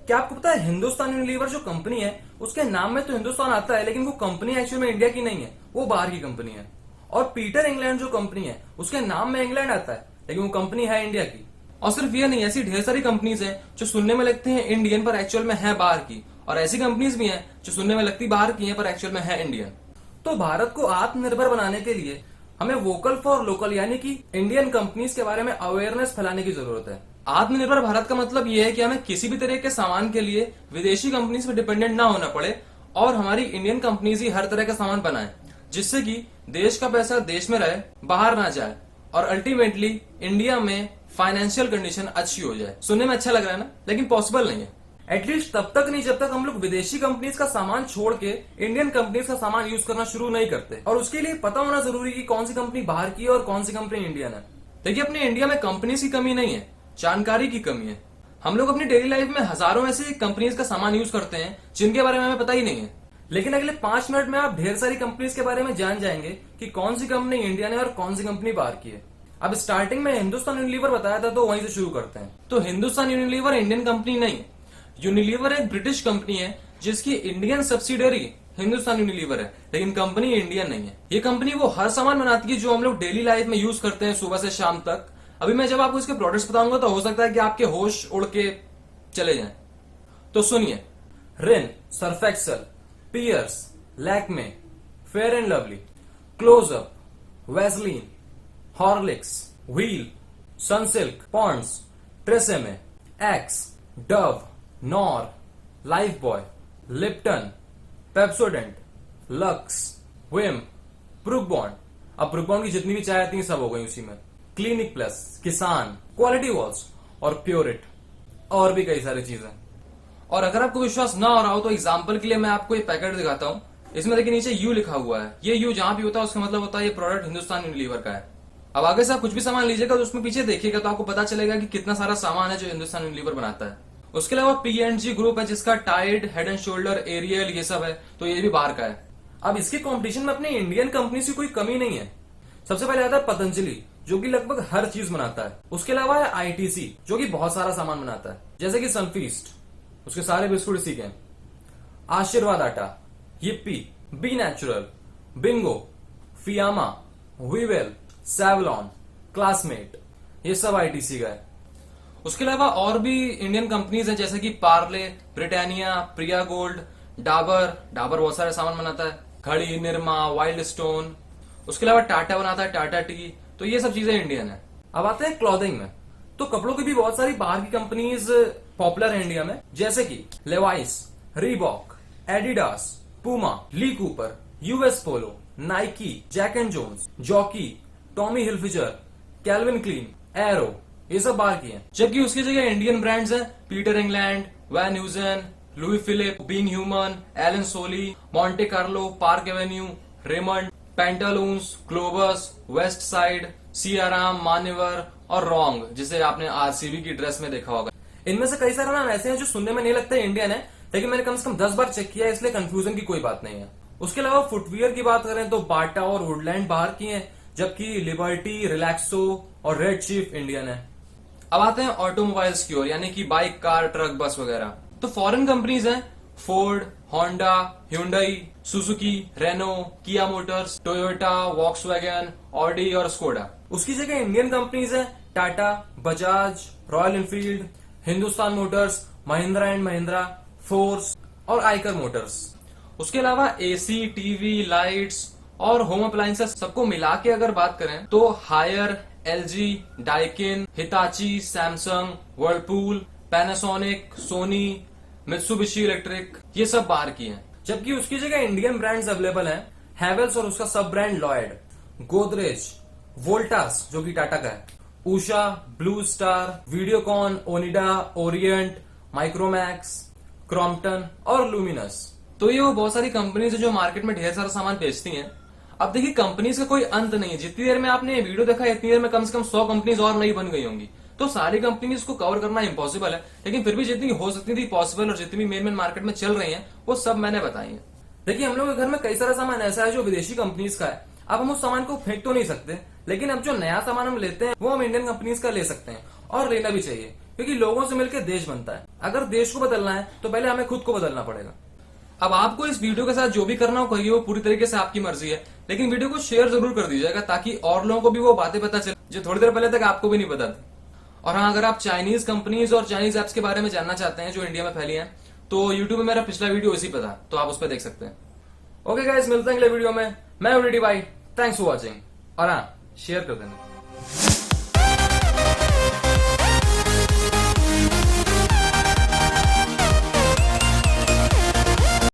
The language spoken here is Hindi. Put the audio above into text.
क्या आपको पता है हिंदुस्तान यूनिलीवर जो कंपनी है उसके नाम में तो हिंदुस्तान आता है, लेकिन वो कंपनी एक्चुअल में इंडिया की नहीं है, वो बाहर की कंपनी है। और पीटर इंग्लैंड जो कंपनी है उसके नाम में इंग्लैंड आता है, लेकिन वो कंपनी है इंडिया की। और सिर्फ ये नहीं, ऐसी ढेर सारी कंपनीज हैं जो सुनने में लगती हैं इंडियन पर एक्चुअल में है बाहर की, और ऐसी कंपनीज भी हैं जो सुनने में लगती बाहर की हैं पर एक्चुअल में है इंडियन। तो भारत को आत्मनिर्भर बनाने के लिए हमें वोकल फॉर लोकल यानी कि इंडियन कंपनीज के बारे में अवेयरनेस फैलाने की जरूरत है। आत्मनिर्भर भारत का मतलब यह है कि हमें किसी भी तरह के सामान के लिए विदेशी कंपनीज पर डिपेंडेंट ना होना पड़े और हमारी इंडियन कंपनीज ही हर तरह का सामान बनाए, जिससे कि देश का पैसा देश में रहे, बाहर ना जाए और अल्टीमेटली इंडिया में फाइनेंशियल कंडीशन अच्छी हो जाए। सुनने में अच्छा लग रहा है ना, लेकिन पॉसिबल नहीं है। एटलीस्ट तब तक नहीं जब तक हम लोग विदेशी कंपनीज का सामान छोड़ के इंडियन कंपनीज का सामान यूज करना शुरू नहीं करते। और उसके लिए पता होना जरूरी कि कौन सी कंपनी बाहर की है और कौन सी कंपनी इंडियन है। देखिए, अपने इंडिया में कंपनीज की कमी नहीं है, जानकारी की कमी है। हम लोग अपनी डेली लाइफ में हजारों ऐसी कंपनीज का सामान यूज करते हैं जिनके बारे में हमें पता ही नहीं है, लेकिन अगले 5 मिनट में आप ढेर सारी कंपनीज के बारे में जान जाएंगे कि कौन सी कंपनी इंडियन है और कौन सी कंपनी बाहर की है। अब स्टार्टिंग में हिंदुस्तान यूनिलीवर बताया था, तो वहीं से शुरू करते हैं। तो हिंदुस्तान यूनिलीवर इंडियन कंपनी नहीं है। यूनिलीवर एक ब्रिटिश कंपनी है जिसकी इंडियन सब्सिडरी हिंदुस्तान यूनिलीवर है, लेकिन कंपनी इंडियन नहीं है। ये कंपनी वो हर सामान बनाती है जो हम लोग डेली लाइफ में यूज करते हैं सुबह से शाम तक। अभी मैं जब आपको इसके प्रोडक्ट्स बताऊंगा तो हो सकता है कि आपके होश उड़ के चले जाएं। तो सुनिए, Rin, Surf Excel, Pears, Lakme, Fair and Lovely, Closeup, Vaseline, Horlicks, Wheel, Sunsilk, Pond's, Tresemme, Axe, Dove, Knorr, Lifebuoy, Lipton, Pepsodent, Lux, Vim, Brooke Bond. अब ब्रुक बॉन्ड की जितनी भी चाय आती है सब हो गई उसी में। क्लिनिक प्लस, किसान, क्वालिटी वॉल्स और प्योरिट, और भी कई सारी चीजें। और अगर आपको विश्वास ना हो रहा हो तो एग्जांपल के लिए मैं आपको ये पैकेट दिखाता हूं। इसमें देखिए नीचे यू लिखा हुआ है। ये यू जहां भी होता है उसका मतलब होता है ये प्रोडक्ट हिंदुस्तान यूनिलीवर का है। अब आगे से आप कुछ भी सामान लीजिएगा तो उसमें पीछे देखिएगा तो आपको पता चलेगा कि कितना सारा सामान है जो हिंदुस्तान यूनिलीवर बनाता है। उसके अलावा P&G ग्रुप है जिसका Tide, head and shoulder, Ariel ये सब है, तो ये भी बाहर का है। अब इसके कंपटीशन में अपनी इंडियन कंपनी से कोई कमी नहीं है। सबसे पहले आता है पतंजलि जो कि लगभग हर चीज बनाता है। उसके अलावा है ITC जो कि बहुत सारा सामान बनाता है, जैसे कि सनफीस्ट, उसके सारे बिस्कुट इसी के हैं। Aashirvaad atta, Yippee, B natural, Bingo, Fiama, Vivel, Savlon, Classmate, ये सब ITC का है। उसके अलावा और भी इंडियन कंपनीज हैं जैसे कि पार्ले, ब्रिटानिया, प्रिया गोल्ड, डाबर बहुत सारे सामान बनाता है, घड़ी, निरमा, वाइल्ड स्टोन। उसके अलावा टाटा बनाता है, टाटा टी। तो ये सब चीजें इंडियन है। अब आते हैं क्लॉथिंग में, तो कपड़ों की भी बहुत सारी बाहर की कंपनीज पॉपुलर है इंडिया में, जैसे कि Levi's, Reebok, Adidas, Puma, Lee Cooper, US Polo, Nike, Jack and Jones, Jockey, Tommy Hilfiger, Calvin Klein, Arrow, ये सब बाहर की हैं। जबकि उसकी जगह इंडियन ब्रांड्स हैं Peter England, Van Heusen, Louis Philippe, Being Human, Allen Solly, Monte Carlo, Park Avenue, Raymond, Pantaloons, Globus, Westside, Siyaram, Manyavar और रॉन्ग, जिसे आपने RCB की ड्रेस में देखा होगा। इनमें से कई सारे नाम ऐसे हैं जो सुनने में नहीं लगता इंडियन है, लेकिन मैंने कम से कम 10 बार चेक किया, इसलिए कंफ्यूजन की कोई बात नहीं है। उसके अलावा फुटवियर की बात करें तो बाटा और वुडलैंड बाहर की हैं, जबकि लिबर्टी, रिलैक्सो और रेड चीफ इंडियन है। अब आते हैं ऑटोमोबाइल्स की ओर, यानी कि बाइक, कार, ट्रक, बस वगैरह। तो फॉरेन कंपनीज हैं Ford, Honda, Hyundai, Suzuki, Renault, Kia Motors, Toyota, Volkswagen, Audi और स्कोडा। उसकी जगह इंडियन कंपनीज हैं Tata, Bajaj, Royal Enfield, Hindustan Motors, Mahindra and Mahindra, Force और आइकर मोटर्स। उसके अलावा AC, टीवी, लाइट्स और होम अप्लायंसेस सबको मिला के अगर बात करें तो Haier, LG, Daikin, Hitachi, Samsung, Whirlpool, Panasonic, Sony, Mitsubishi Electric, ये सब बाहर की हैं। जबकि उसकी जगह इंडियन ब्रांड्स अवेलेबल हैं, हैवेल्स और उसका सब ब्रांड लॉयड, गोदरेज, वोल्टास जो कि टाटा का है, Usha, Blue Star, Videocon, Onida, Orient, Micromax, Crompton और लुमिनस। तो ये वो बहुत सारी कंपनीज है जो मार्केट में ढेर सारा सामान बेचती हैं। अब देखिए, कंपनीज का कोई अंत नहीं है। जितनी देर में आपने ये वीडियो देखा इतनी देर में कम से कम 100 कंपनीज और नई बन गई होंगी। तो सारी कंपनीज को कवर करना इम्पॉसिबल है, लेकिन फिर भी जितनी हो सकती थी पॉसिबल और जितनी मेन मार्केट में चल रही है वो सब मैंने बताई है। देखिए, हम लोग के घर में कई सारा सामान ऐसा है जो विदेशी कंपनीज का है। अब हम उस सामान को फेंक तो नहीं सकते, लेकिन अब जो नया सामान हम लेते हैं वो हम इंडियन कंपनीज का ले सकते हैं और लेना भी चाहिए, क्योंकि लोगों से मिलकर देश बनता है। अगर देश को बदलना है तो पहले हमें खुद को बदलना पड़ेगा। अब आपको इस वीडियो के साथ जो भी करना हो करिए, वो पूरी तरीके से आपकी मर्जी है, लेकिन वीडियो को शेयर जरूर कर दीजिएगा ताकि और लोगों को भी वो बातें पता चले जो थोड़ी देर पहले तक आपको भी नहीं पता थी। और हाँ, अगर आप चाइनीज कंपनीज और चाइनीज एप्स के बारे में जानना चाहते हैं जो इंडिया में फैली हैं, तो यूट्यूब में मेरा पिछला वीडियो इसी पे था, तो आप उस पर देख सकते हैं। ओके गाइस, मिलते हैं अगले वीडियो में। मैं हूं डीडी भाई, थैंक्स फॉर वॉचिंग। और हाँ, शेयर कर देना।